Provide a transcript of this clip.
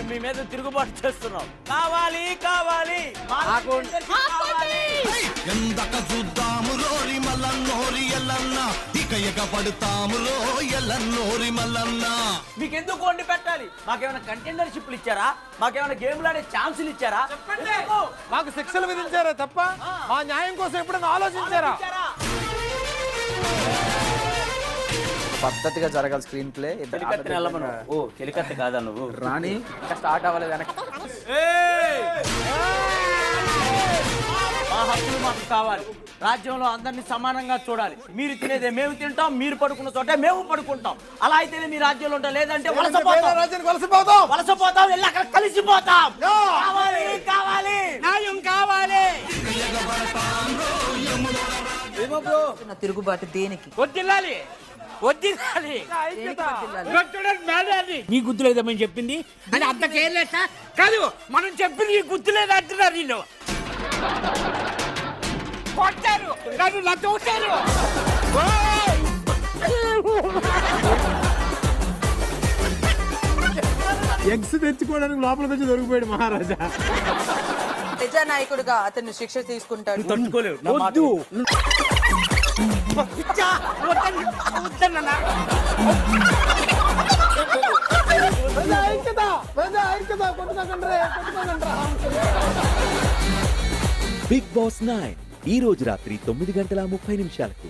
మీ మీద తిరుగుబాటు చేస్తున్నాం. కావాలి కావాలి ఎందక చూద్దాము రోరి మల్లన్నోరి ఎల్లన్న ఇక పడతాము రో ఎల్లన్నోరి మల్లన్న. మీకెందుకు వండి పెట్టాలి? మాకేమైనా కంటెండర్షిప్లు ఇచ్చారా? మాకేమైనా గేమ్లు ఆడే ఛాన్సులు ఇచ్చారా? చెప్పండి. మాకు శిక్షలు విధించారా తప్ప మా న్యాయం కోసం ఎప్పుడైనా ఆలోచించారా? పద్ధతిగా జరగాలి స్క్రీన్ ప్లే. ఓ చెలికత్తి కాదా నువ్వు? రాణి ఇంకా స్టార్ట్ అవ్వలేదు వెనక్కి. మా హక్కులు మాకు కావాలి. రాజ్యంలో అందరినీ సమానంగా చూడాలి. మీరు తినేదే మేము తింటాం, మీరు పడుకున్న చోటే మేము పడుకుంటాం. అలా అయితేనే మీ రాజ్యంలో ఉంటాం, లేదంటే వలసపోతాం, వెళ్ళి అక్కడ కలిసిపోతాం. కావాలి కావాలి న్యాయం కావాలి. తిరుగుబాటు దేనికి? వద్దిల్లాలి వద్దిల్లాలి. నీ గుర్తు లేదేమని చెప్పింది అని అంతకేలేట కాదు, మనం చెప్పింది నీ గుర్తు లేదు అంటున్నారు. వీళ్ళు కొట్టారు నన్ను లచ్చొట్టారు. ఎగ్స్ తెచ్చుకోవడానికి లోపలికి వచ్చి దొరికిపోయాడు మహారాజా. ప్రజానాయకుడిగా అతన్ని శిక్ష తీసుకుంటాడు. తట్టుకోలేవు. బిగ్ బాస్ 9 ఈ రోజు రాత్రి 9:30 నిమిషాలకు.